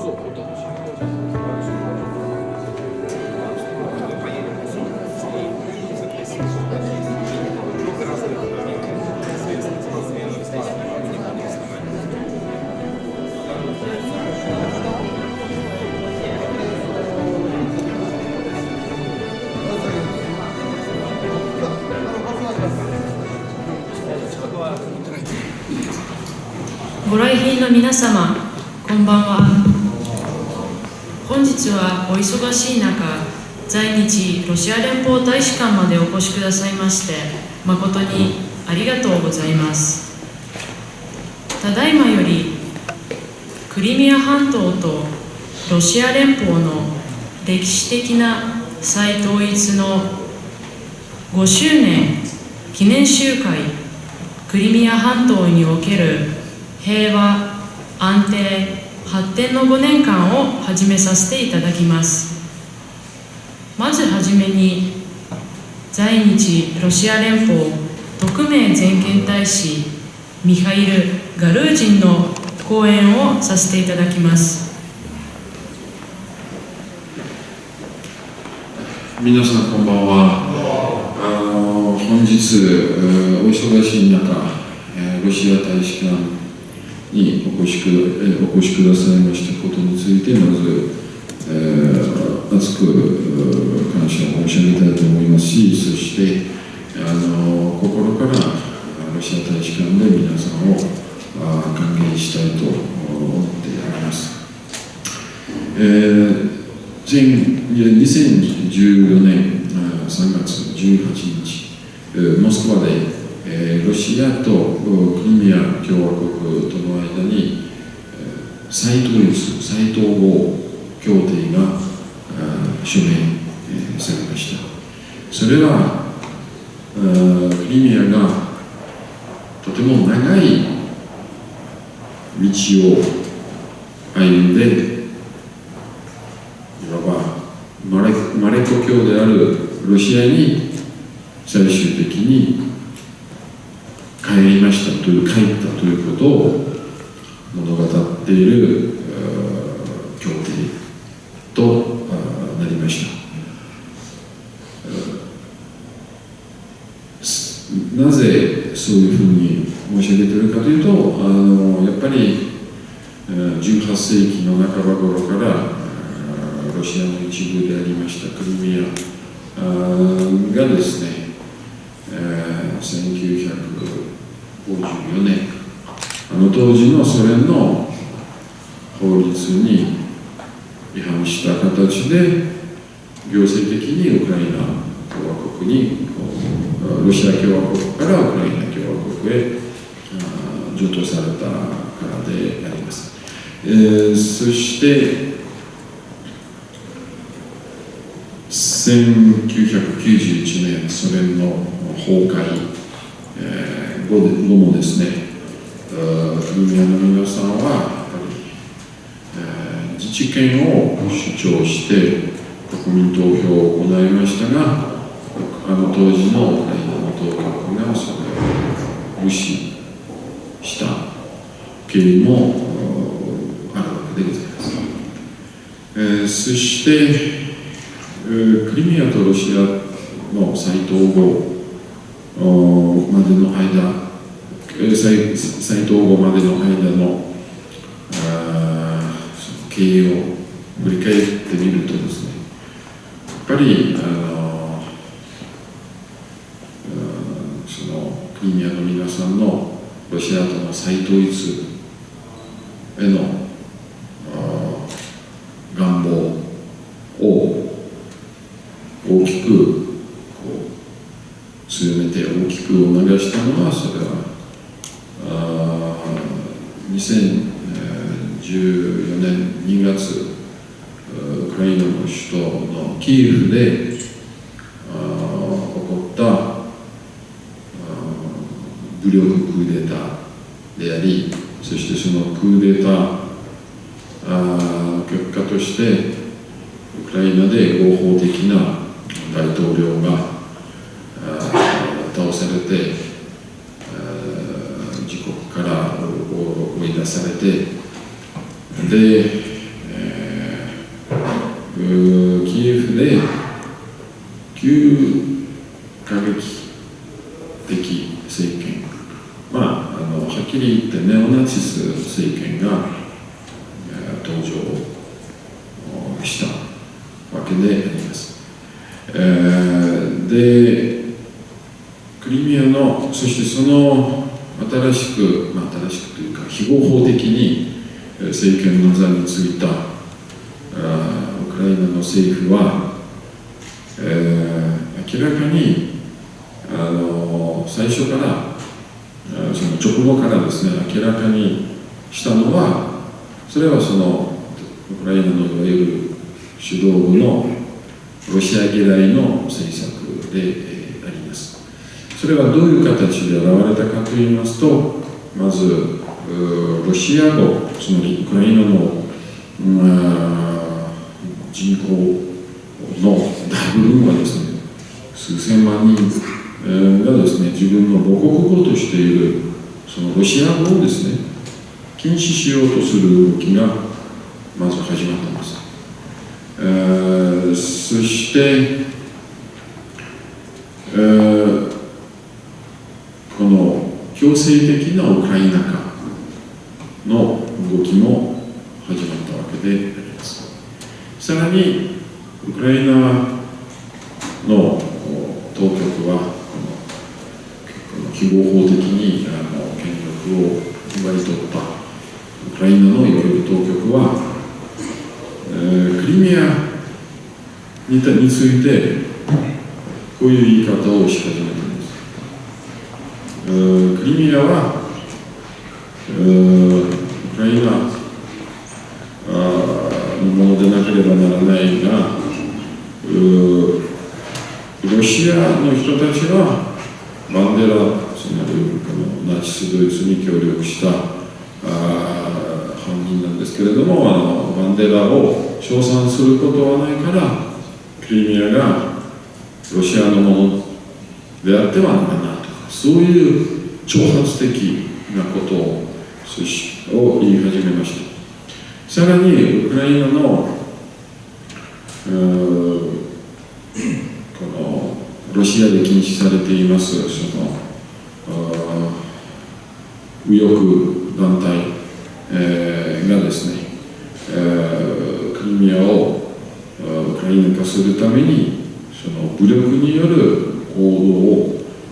ご来賓の皆様、こんばんは。本日はお忙しい中、在日ロシア連邦大使館までお越しくださいまして、誠にありがとうございます。ただいまより、クリミア半島とロシア連邦の歴史的な再統一の5周年記念集会、クリミア半島における平和、安定、発展の5年間を始めさせていただきます。まずはじめに、在日ロシア連邦特命全権大使ミハイル・ガルージンの講演をさせていただきます。皆さんこんばんは。本日お忙しい中、ロシア大使館にお越しくださいましたことについて、まず、厚く感謝を申し上げたいと思いますし、そして心からロシア大使館で皆さんを歓迎したいと思っております。2014年3月18日、モスクワでロシアとクリミア共和国との間に再統一、再統合協定が署名されました。それはクリミアがとても長い道を歩んで、いわばマレコ教であるロシアに最終的に帰ったということを物語っている協定となりました。なぜそういうふうに申し上げているかというと、やっぱり18世紀の半ば頃からロシアの一部でありましたクリミアがですね、1954年、当時のソ連の法律に違反した形で行政的にウクライナ共和国に、ロシア共和国からウクライナ共和国へ譲渡されたからであります。そして1991年ソ連の崩壊後もですね、クリミアの皆さんはやっぱり、自治権を主張して国民投票を行いましたが、当時のウクライナの当局がそれを無視した経緯もあるわけでございます。そしてクリミアとロシアの再統合までの間、再統合までの間の経緯を振り返ってみるとですね、やっぱりそのクリミアの皆さんのロシアとの再統一への願望を大きく強めて大きく促したのは、それは2014年2月、ウクライナの首都のキーフで起こった武力クーデターであり、そしてそのクーデターの結果として、ウクライナで合法的な大統領が倒されて、自国から追い出されて、で、キエフで急過激的政権、はっきり言ってネオナチス政権が登場したわけであります。で、クリミアの、そしてその新しくというか非合法的に政権の座についたウクライナの政府は、明らかに最初からその直後からですね、明らかにしたのは、それはそのウクライナのいわゆる指導部のロシア嫌いの政策であります。それはどういう形で現れたかといいますと、まずロシア語、つまりウクライナの人口の大部分はですね、数千万人がですね、自分の母国語としているそのロシア語をですね、禁止しようとする動きがまず始まったんです。そして、この強制的なウクライナ化の動きも始まったわけであります。さらにウクライナの当局は非合法的に権力を奪い取ったウクライナのいわゆる当局は、クリミアについてこういう言い方をし始めたんです。クリミアはウクライナのものでなければならないが、ロシアの人たちはバンデラ、つまりこのナチスドイツに協力した犯人なんですけれども、バンデラを称賛することはないから、クリミアがロシアのものであってはならないとか、そういう挑発的なことを言い始めました。さらにウクライナのこのロシアで禁止されていますその右翼団体、がですね、クリミアをウクライナ化するためにその武力による行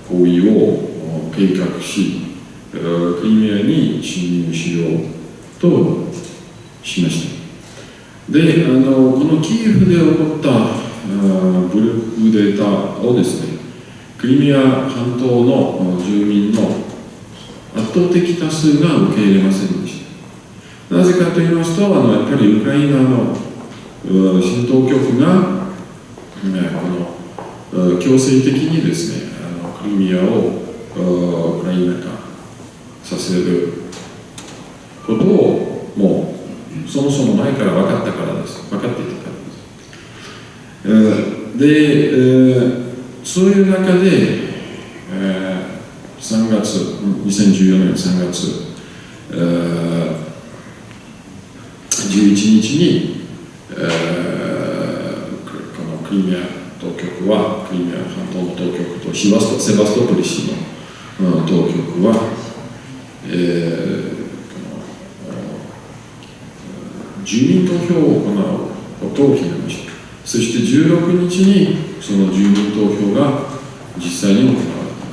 為を計画し、クリミアに侵入しようとしました。で、このキエフで起こった武力クーデターをですね、クリミア半島の住民の圧倒的多数が受け入れませんでした。なぜかと言いますと、やっぱりウクライナの新当局がこの強制的にですね、クリミアをウクライナ化させることをもうそもそも前から分かっていたからです。で、そういう中で、2014年3月、11日に、このクリミア当局は、クリミア半島の当局とセバストポリ市の当局は、住民投票を行うことを決めました。そして16日にその住民投票が実際に行われ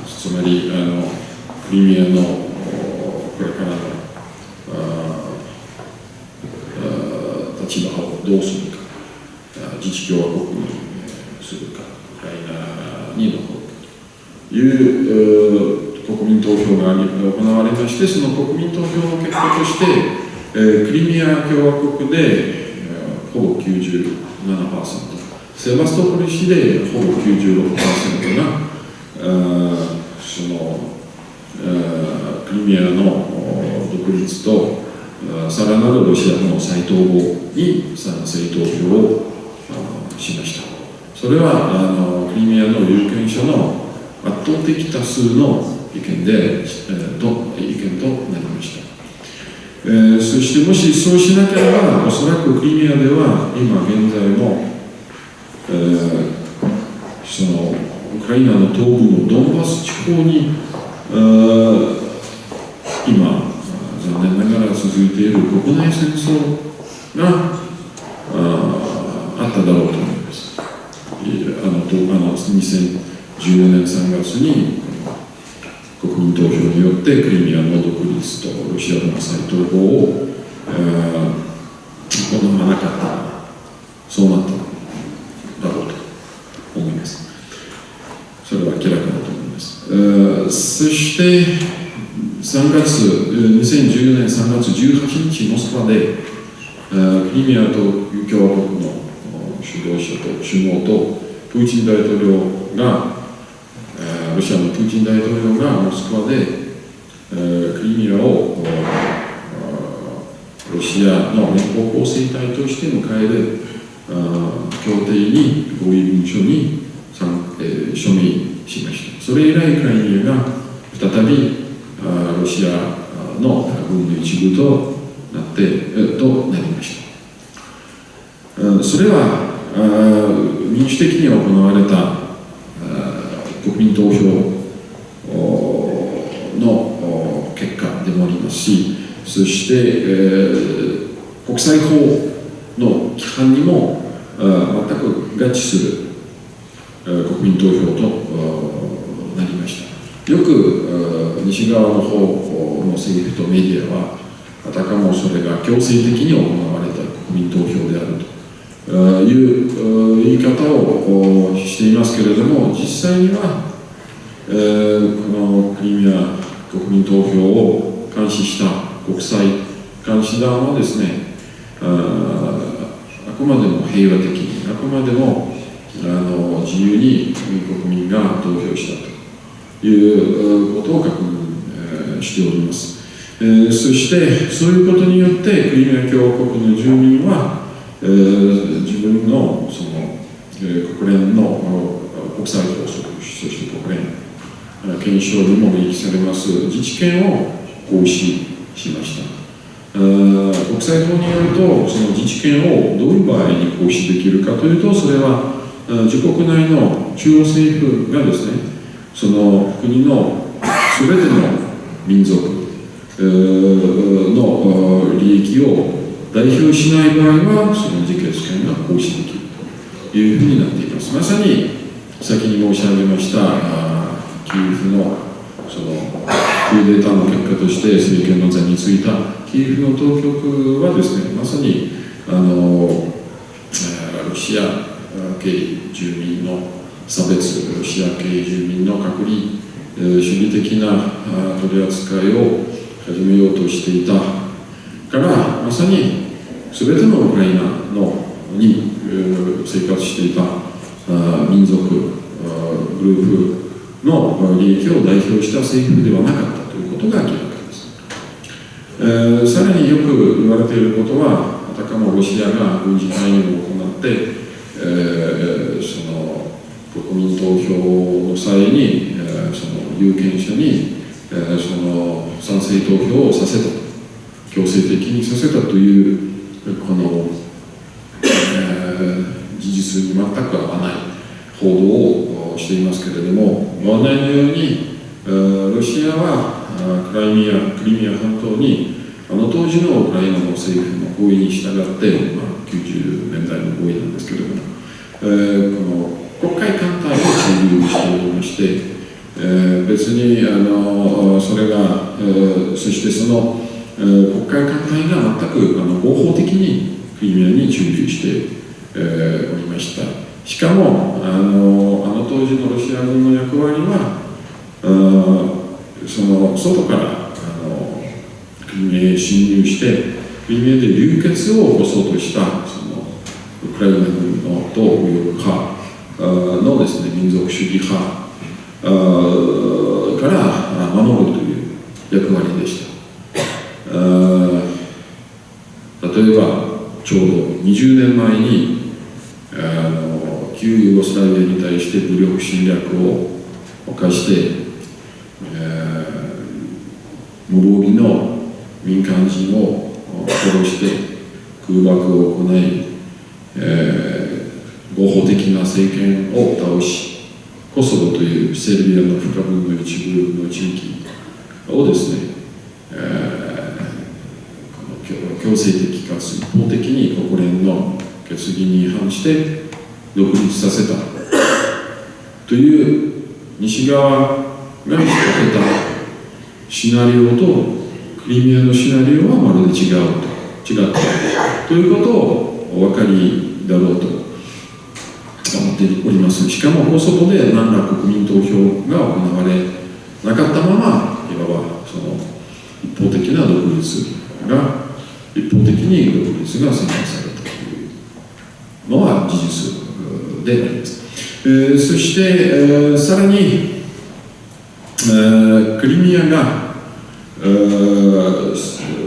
ます。つまりクリミアのこれからの立場をどうするか、自治共和国にするか、ウクライナに残るかという国民投票が行われまして、その国民投票の結果として、クリミア共和国でほぼ 97%、セバストポリ市でほぼ 96% がそのクリミアの独立とさらなるロシアの再統合に賛成投票をしました。それはクリミアの有権者の圧倒的多数の意見となりました。そしてもしそうしなければ、おそらくクリミアでは今現在も、そのウクライナの東部のドンバス地方に今残念ながら続いている国内戦争があっただろうと思います。2014年3月に国民投票によってクリミアの独立とロシアの再統合を好まなかったらそうなっただろうと思います。それは明らかだと思います。そして2014年3月18日モスクワでクリミアという共和国の首脳とプーチン大統領がロシアのプーチン大統領がモスクワでクリミアをロシアの連邦構成体として迎える協定に合意文書に署名しました。それ以来クリミアが再びロシアの軍の一部となりました。それは民主的に行われた国民投票の結果でもありますし、そして、国際法の規範にも全く合致する国民投票となりました。よく西側の方の政府とメディアはあたかもそれが強制的に行われた国民投票であるという言い方をしていますけれども、実際には、このクリミア国民投票を監視した国際監視団はですね、あくまでも平和的に、あくまでも自由に国民が投票したということを確認しております。そしてそういうことによってクリミア共和国の住民は自分のその国連の国際法則、そして国連憲章にも明記されます自治権を行使しました。国際法によるとその自治権をどういう場合に行使できるかというと、それは自国内の中央政府がですね、その国のすべての民族の利益を代表しない場合は、その自決権が行使できるというふうになっています。まさに先に申し上げましたキーフのそのクーデターの結果として政権の座についたキーフの当局はですね、まさにロシア系住民の差別、ロシア系住民の隔離主義的な取り扱いを始めようとしていたから、まさに全てのウクライナに生活していた民族グループの利益を代表した政府ではなかったということが明らかです。さらによく言われていることは、あたかもロシアが軍事介入を行って、その国民投票の際に、その有権者に、その賛成投票をさせたと、強制的にさせたというこの、事実に全く合わない報道をしていますけれども、ご案内のようにロシアはクリミア半島に当時のウクライナの政府の合意に従って、90年代の合意なんですけれども、この黒海艦隊を駐留しておりまして、別にそれが、そしてその黒海艦隊が全く合法的にクリミアに駐留しておりました。しかも当時のロシア軍の役割はその外からクリミアへ侵入してクリミアで流血を起こそうとしたそのウクライナ軍のと右翼派のですね、民族主義派から守るという役割でした。例えばちょうど20年前に旧ユーゴスラビアに対して武力侵略を犯して無防備の民間人を殺して空爆を行い、合法的な政権を倒し、コソボというセルビアの不可分の一部の地域をですね、強制的かつ一方的に国連の決議に違反して独立させたという西側が仕掛けたシナリオとクリミアのシナリオはまるで違ったということをお分かりだろうと思っております。しかもコソボで何ら国民投票が行われなかったまま、いわばその一方的な独立が一方的に独立が宣言されたというのは事実であります。そして、さらに、クリミアが、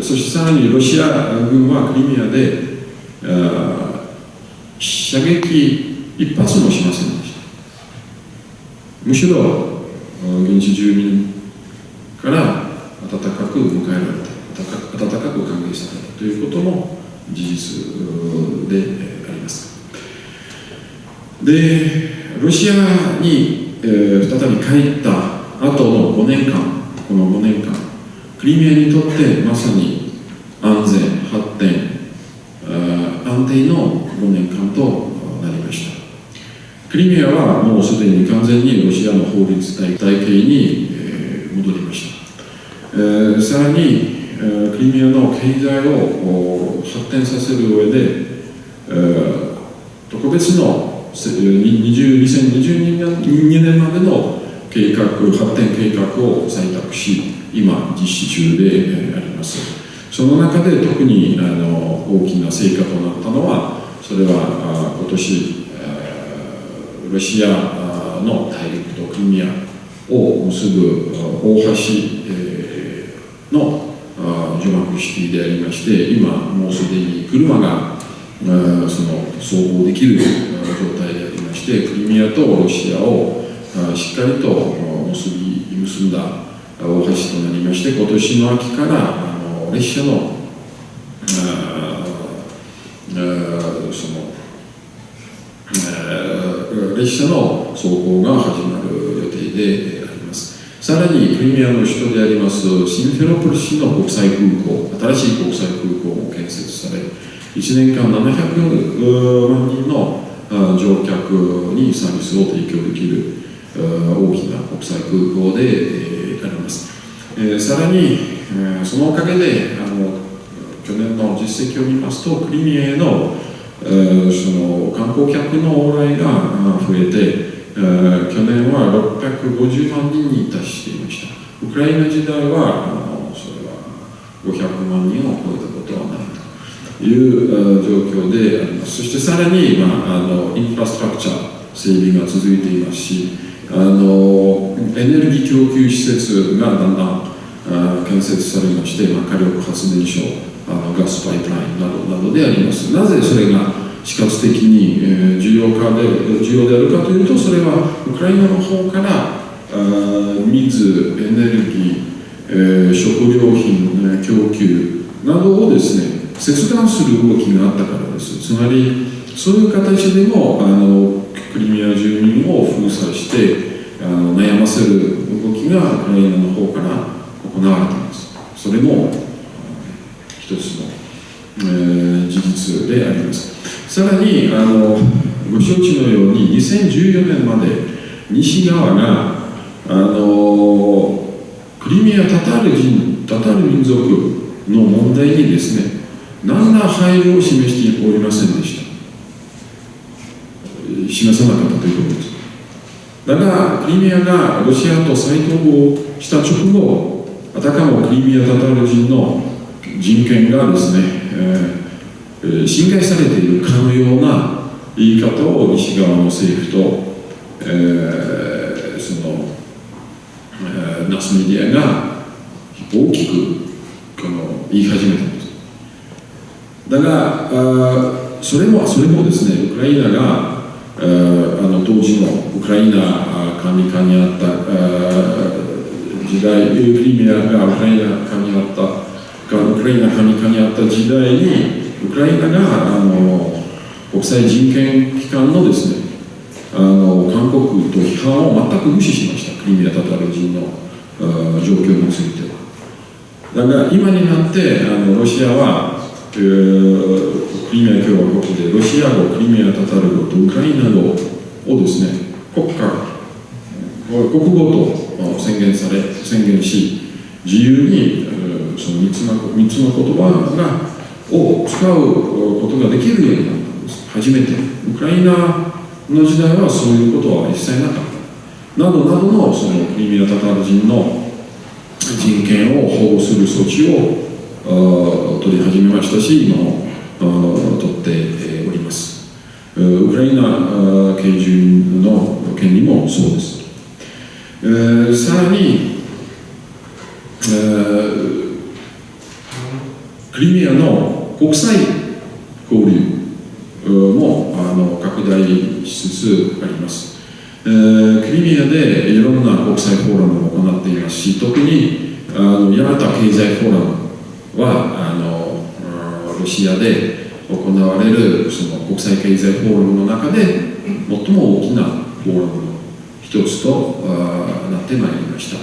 そしてさらにロシア軍はクリミアで射撃一発もしませんでした。むしろ現地住民から温かく迎えられた、温かく歓迎されたということも事実であります。で、ロシアに、再び帰った後の5年間、この5年間、クリミアにとってまさに安全、発展、安定の5年間となりました。クリミアはもうすでに完全にロシアの法律体系に、戻りました。さらに、クリミアの経済を発展させる上で、特別の2022年までの計画、発展計画を採択し、今実施中であります。その中で特に大きな成果となったのは、それは今年ロシアの大陸とクリミアを結ぶ大橋の除幕式でありまして、今もうすでに車がその走行できる状態でありまして、クリミアとロシアをしっかりと結んだ大橋となりまして、今年の秋から列車の列車の走行が始まる予定であります。さらにクリミアの首都でありますシンフェロポリ市の国際空港、新しい国際空港も建設され、1年間700万人の乗客にサービスを提供できる大きな国際空港であります。さらにそのおかげで去年の実績を見ますと、クリミアへのその観光客の往来が増えて、去年は650万人に達していました。ウクライナ時代はそれは500万人を超えたことはないという状況であります。そしてさらに、インフラストラクチャー整備が続いていますし、エネルギー供給施設がだんだん建設されまして、火力発電所、ガスパイプラインなどであります。なぜそれが死活的に重要であるかというと、それはウクライナの方から水、エネルギー、食料品供給などをですね、切断する動きがあったからです。つまりそういう形でもクリミア住民を封鎖して悩ませる動きがウクライナの方から行われています。それも一つの、事実であります。さらにご承知のように2014年まで西側がクリミアタタール民族の問題にですね、何ら配慮を示しておりませんでした。示さなかったということです。だがクリミアがロシアと再統合した直後、あたかもクリミアタタール人の人権がですね、侵害されているかのような言い方を西側の政府と、マスメディアが大きく言い始めたんです。だがそれもですね、ウクライナが当時のウクライナ管理下にあった時代、クリミアがウクライナ下にあったウクライナ加盟下にあった時代にウクライナが国際人権機関のですね韓国と批判を全く無視しました。クリミア・タタール人の状況については。だから今になってロシアはクリミア共和国でロシア語、クリミア・タタール語とウクライナ語をですね国語と宣言し自由にその3つの言葉を使うことができるようになったんです。初めてウクライナの時代はそういうことは一切なかった。などなどのそのクリミア・タタール人の人権を保護する措置を取り始めましたし、今も取っております。ウクライナ系住民の権利もそうです。さらに、クリミアの国際交流も拡大しつつあります。クリミアでいろんな国際フォーラムを行っていますし、特にヤマタ経済フォーラムはロシアで行われるその国際経済フォーラムの中で最も大きなフォーラムの一つとなってまいりました。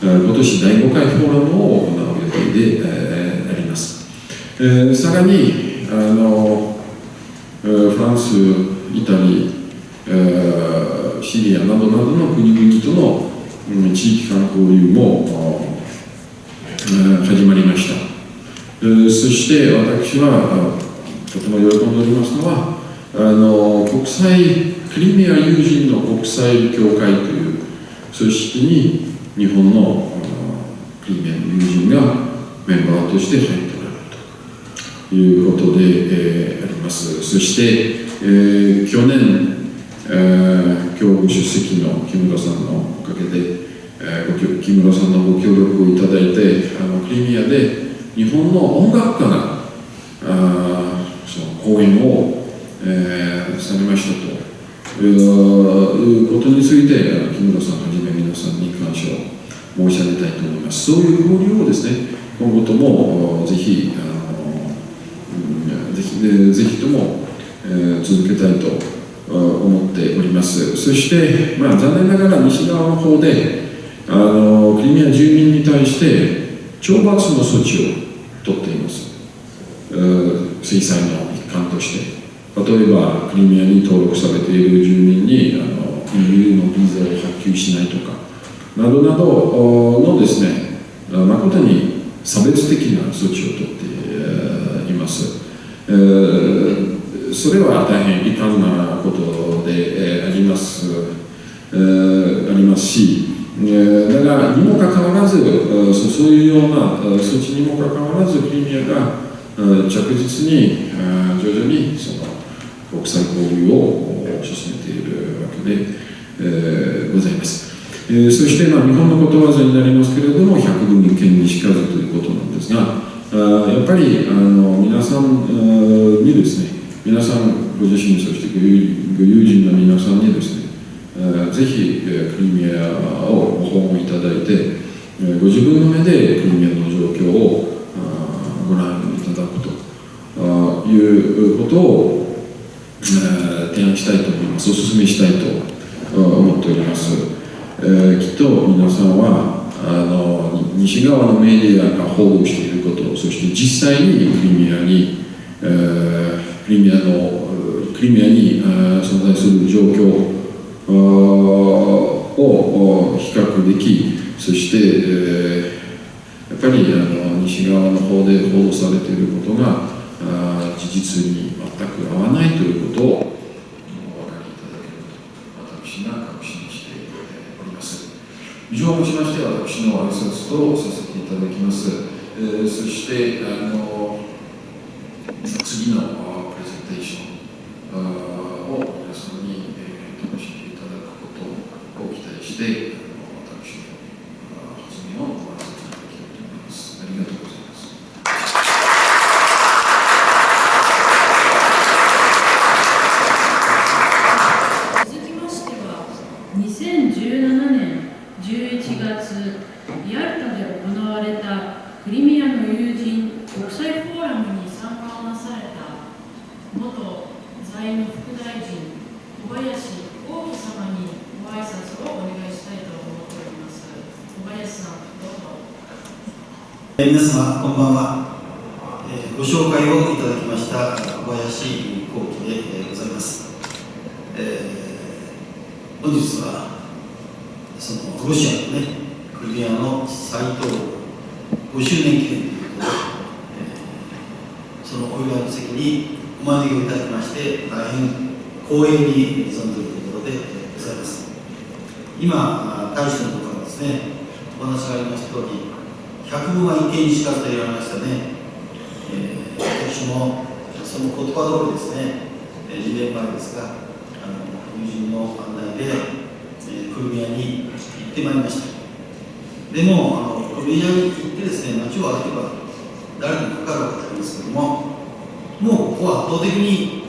今年第5回フォーラムを行う予定であります。さらにフランス、イタリー、シリアなどなどの国々との地域間交流も始まりました。そして私はとても喜んでおりますのは国際クリミア友人の国際協会という組織に日本のクリミアの友人がメンバーとして入っておられるということであります。そして、去年今日ご出席の木村さんのおかげで木村さんのご協力をいただいてクリミアで日本の音楽家がその講演を、されましたということについて木村さんはじめ皆さんに感謝を申し上げたいと思います。そういう交流をですね今後ともぜひとも、続けたいと思っております。そして、残念ながら西側の方でクリミア住民に対して懲罰の措置を取っています。制裁の一環として、例えばクリミアに登録されている住民にEU のビザを発給しないとかなどなどのですね誠に差別的な措置を取っています。それは大変遺憾なことでありますし、だがにもかかわらずそういうような措置にもかかわらずクリミアが着実に徐々にその国際交流を進めているわけでございます。そして日本のことわざになりますけれども百分に剣にしかずということなんですがやっぱり皆さんにですね皆さんご自身そしてご友人の皆さんにですねぜひクリミアをご訪問いただいてご自分の目でクリミアの状況をご覧いただくということを提案したいと思います。お勧めしたいと思っております。きっと皆さんは西側のメディアが報道していること、そして実際にクリミアに存在する状況を比較でき、そしてやっぱり西側の方で報道されていることが事実に全く合わないということをお分かりいただけると私が確信しております。以上をもちまして私の挨拶とさせていただきます。そして次のプレゼンテーションを皆さんに楽しんでいただくことを期待して私の発言を終わらせていただきたいと思います。ありがとうございます。続きましては2017年11月ヤルタで行われたクリミアの友人皆様こんばんは。ご紹介をいただきました小林幸喜でございます。本日はそのロシアのね、クリミアの再統合5周年記念ということで、そのお祝いの席にお招きをいただきまして大変光栄に存ずるところでございます。今、大使のところからですね、お話がありました通り、百聞は一見にしかずと言われましたね。私もその言葉通りですね、2年前ですが、友人の案内で、クリミアに行ってまいりました。でも、クリミアに行ってですね、街を歩けば誰でも分かるわけでありますけども、もうここは圧倒的に、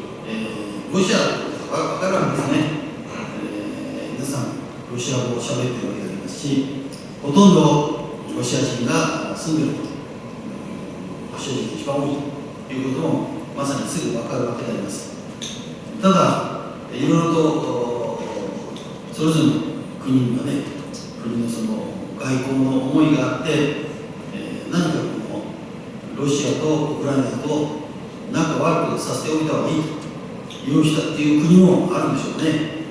ロシア分かるわけですね。皆さん、ロシア語を喋っているわけでありますし、ほとんどロシア人が住んでいると、ロシア人が一番多いということもまさにすぐ分かるわけであります。ただ、いろいろとそれぞれの国にはね、国のその外交の思いがあって、何かこのロシアとウクライナと仲悪くさせておいた方がいいという人っていう国もあるんでしょうね。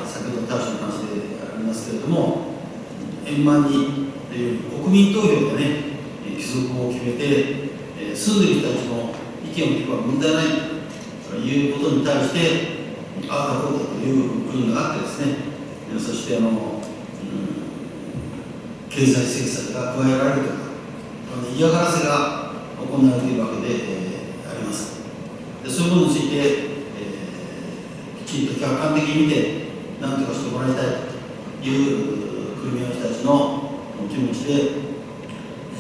先ほど大使の話でありますけれども、円満に国民投票でね、帰属を決めて、住んでいる人たちの意見を聞けば問題ないということに対して、ああだこうだという国があってですね、そして経済制裁が加えられるとか、嫌がらせが行われているわけで、あります。でそういうものについて、きちんと客観的に見て、何とかしてもらいたいというクリミアの人たちの気持ちで、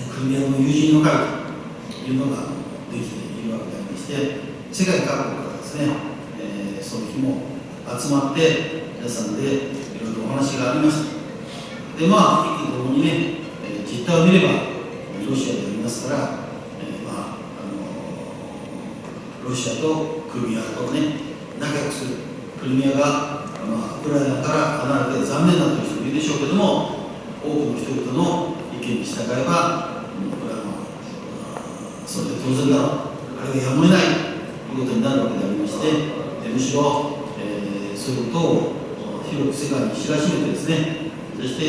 クリミアの友人の会というのができているわけでありまして、世界各国からですね、その日も集まって皆さんでいろいろお話がありました。で幾度もにね、実態を見ればロシアでありますから、ロシアとクリミアとね仲良くする、クリミアが、ウクライナから離れて残念だという人もいるでしょうけども、多くの人々の意見に従えば、これはそれで当然だろう、あれがやむを得ないということになるわけでありまして、むしろ、そういうことを広く世界に知らしめてですね、そして、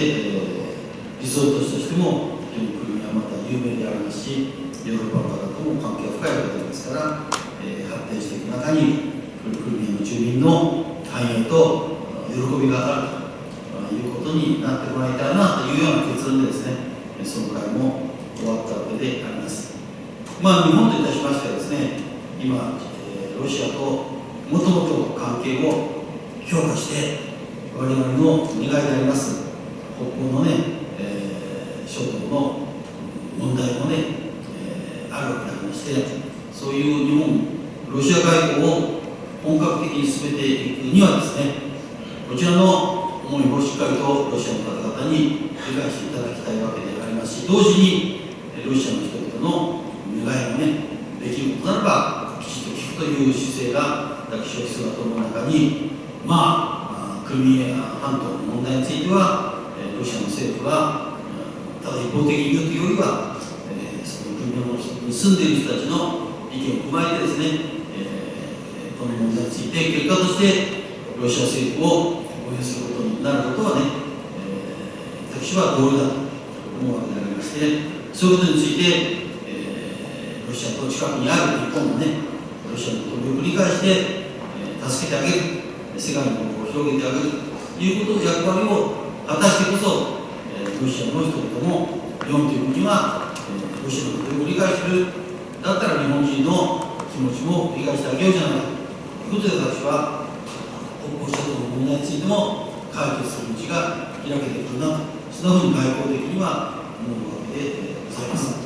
リゾート地としても非常にクリミアはまた有名でありますし、ヨーロッパの方とも関係が深いわけですから、発展していく中にクリミアの住民の繁栄と喜びがあるということになってもらいたいなというような結論でですね、その会も終わったわけであります。日本といたしましてはですね、今、ロシアともともと関係を強化して我々の願いであります北方のね、諸島の問題もね、あるわけでありまして、そういう日本ロシア外交を本格的に進めていくにはですね、こちらの思いをしっかりとロシアの方々に理解していただきたいわけでありますし、同時にロシアの人々の願いがね、できることならばきちんと聞くという姿勢が私は必要だと思う中に、クリミア半島の問題については、ロシアの政府はただ一方的に言うというよりは、そのクリミアのに住んでいる人たちの意見を踏まえてですね、この問題について結果としてロシア政府を応援することになることはね、私は同意だと思うわけでありまして、そういうことについて、ロシアと近くにある日本がね、ロシアのことをよく理解して、助けてあげる、世界のことを広げてあげるということを役割を果たしてこそ、ロシアの人々も日本という国は、ロシアのことをよく理解する、だったら日本人の気持ちも理解してあげようじゃないかということで、私は北方諸島の問題についても解決する道が開けてくるなと、そんなふうに外交的には思うわけでございます。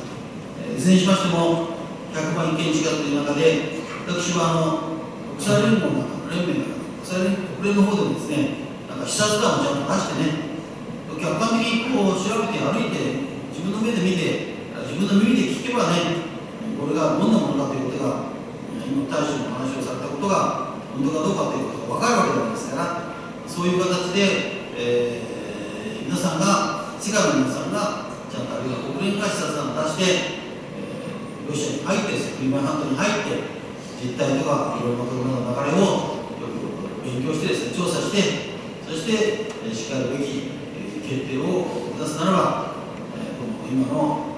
いずれにしましても、100万意見違うという中で、私は国際連合の中の連盟の中の国連の方でもですね、視察団をちゃんと出してね、客観的にこう調べて歩いて、自分の目で見て、自分の耳で聞けばね、これがどんなものかということが、今、大使の話をされたことが本当かどうかということが分かるわけなんですから、そういう形で、皆さんが、世界の皆さんがちゃんとあるいは国連化視察団を出して、ロシアに入って、クリミア半島に入って、実態とかいろいろなところの流れをよく勉強してですね、調査して、そしてしかるべき決定を下すならば、この今の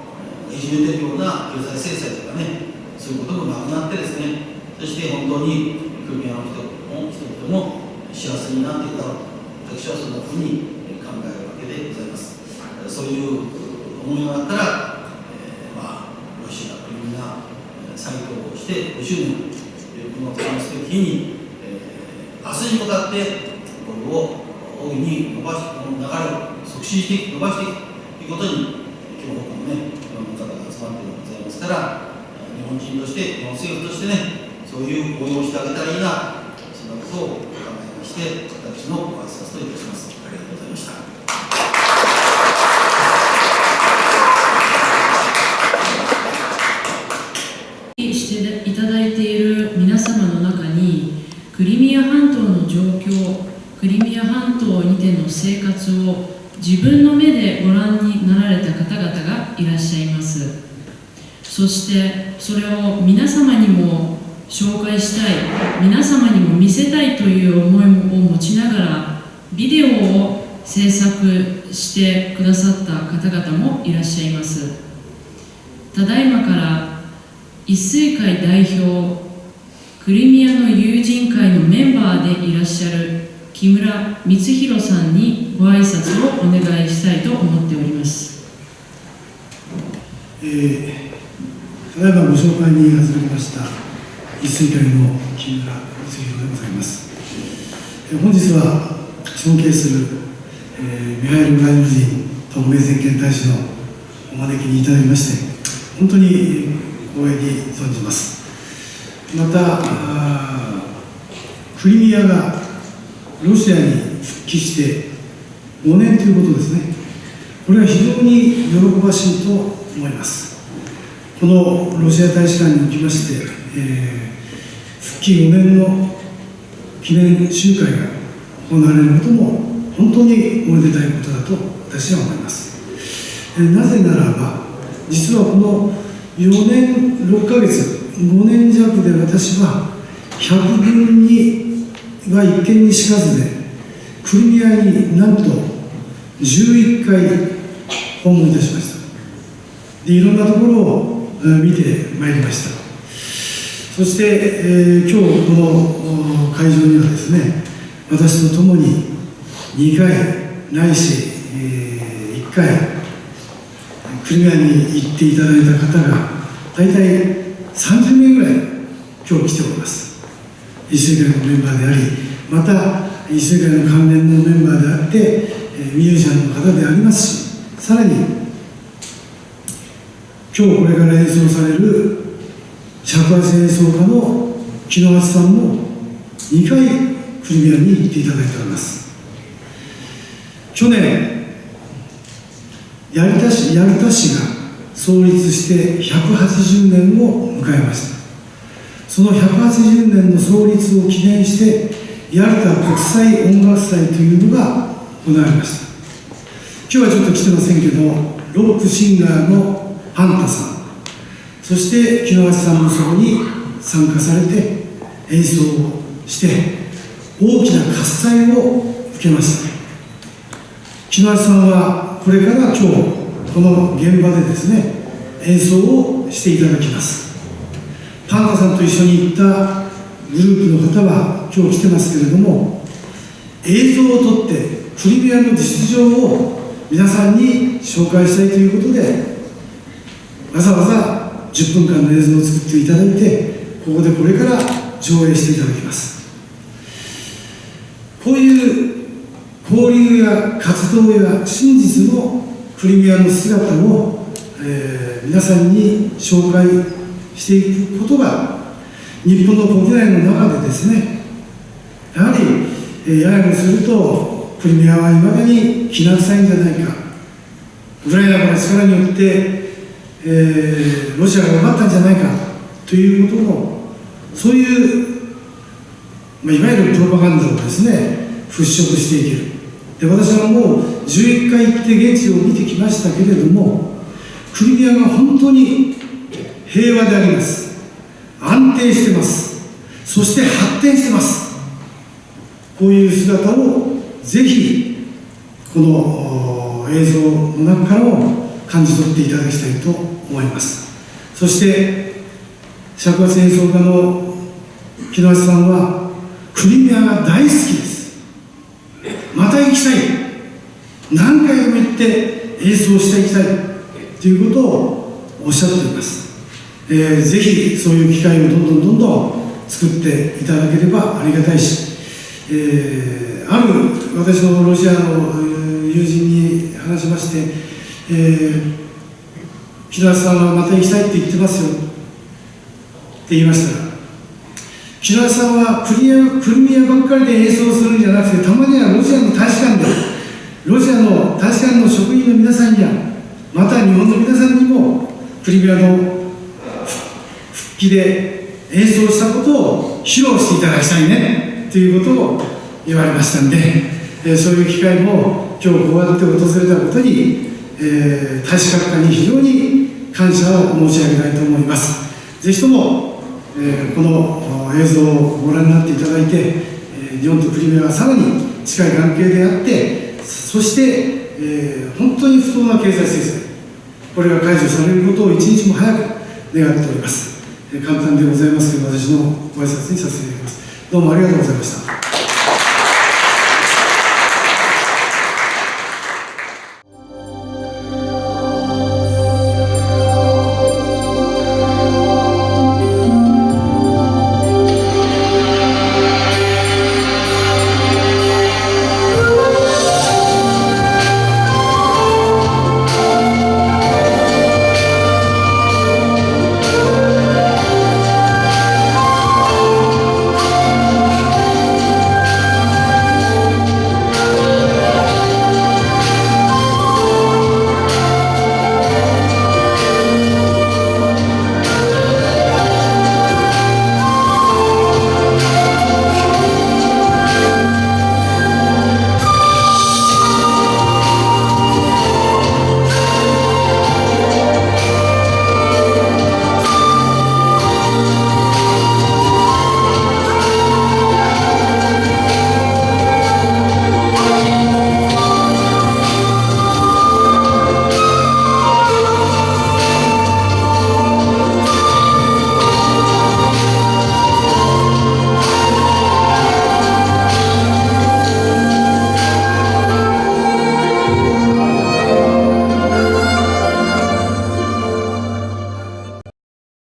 いじめているような経済制裁とかね、そういうこともなくなってですね、そして本当にクリミアの人々も幸せになっていくだろうと、私はそんなふうに考えるわけでございます。そういう思いがあったら、ロシア、クリミア再統合して5周年というこの記念すべき日に、明日に向かってこれを大いに伸ばして、この流れを促進していく、伸ばしていくということに、今日もね、いろんな方が集まってございますから、日本人として、日本政府としてね、そういう応用をしてあげたらいいな、そんなことを考えまして、私のご挨拶といたします。ありがとうございました。していただいている皆様の中に、クリミア半島の状況、クリミア半島にての生活を自分の目でご覧になられた方々がいらっしゃいます。そしてそれを皆様にも紹介したい、皆様にも見せたいという思いを持ちながらビデオを制作してくださった方々もいらっしゃいます。ただいまから一水会代表、クリミアの友人会のメンバーでいらっしゃる木村光弘さんにご挨拶をお願いしたいと思っております。ただいまご紹介に預かりました一水会の木村光弘でございます。本日は尊敬する、ミハイル外務人特命全権大使のお招きにいただきまして本当に光栄に存じます。またクリミアがロシアに復帰して5年ということですね。これは非常に喜ばしいと思います。このロシア大使館におきまして、復帰5年の記念集会が行われることも本当におめでたいことだと私は思います。なぜならば、実はこの4年6ヶ月、5年弱で私は100軍には一見にしかずで、クリミアになんと11回訪問いたしました。で、いろんなところを見てまいりました。そして、今日この会場にはですね、私と共に2回ないし、1回クリミアに行っていただいた方が大体30名ぐらい今日来ております。一週間のメンバーであり、また一週間の関連のメンバーであって、ミュージシャンの方でありますし、さらに今日これから演奏される尺八演奏家の木野八さんも2回クリミアに行っていただいております。去年ヤルタ市が創立して180年を迎えました。その180年の創立を記念してヤルタ国際音楽祭というのが行われました。今日はちょっと来てませんけど、ロックシンガーのハンタさん、そして木野橋さんもそこに参加されて演奏をして大きな喝采を受けました。木野橋さんはこれから今日この現場でですね演奏をしていただきます。ハンタさんと一緒に行ったグループの方は今日来てますけれども、映像を撮ってクリミアの実情を皆さんに紹介したいということで、わざわざ10分間の映像を作っていただいて、ここでこれから上映していただきます。こういう交流や活動や真実のクリミアの姿を、皆さんに紹介していくことが日本の国内の中でですね、やはりややもするとクリミアはいまだにきな臭いんじゃないか、ウクライナの力によってロシアが奪ったんじゃないかということの、そういう、いわゆるプロパガンダをですね払拭していける。で、私はもう11回行って現地を見てきましたけれども、クリミアが本当に平和であります。安定してます。そして発展してます。こういう姿をぜひこの映像の中からも感じ取っていただきたいと思います。そして尺八演奏家の木梨さんはクリミアが大好きです。また行きたい、何回も行って演奏していきたいということをおっしゃっています。ぜひそういう機会をどんどん作っていただければありがたいし、ある私のロシアの友人に話しまして、木梨さんはまた行きたいって言ってますよって言いましたら、木梨さんはクリミアばっかりで演奏するんじゃなくて、たまにはロシアの大使館で、ロシアの大使館の職員の皆さんや、また日本の皆さんにもクリミアの復帰で演奏したことを披露していただきたいねということを言われましたんで、そういう機会も今日こうやって訪れたことに、大使閣下に非常に感謝を申し上げたいと思います。ぜひとも、この映像をご覧になっていただいて、日本とクリミアはさらに近い関係であって、そして、本当に不当な経済制裁、これが解除されることを一日も早く願っております。簡単でございますけど、私のご挨拶にさせていただきます。どうもありがとうございました。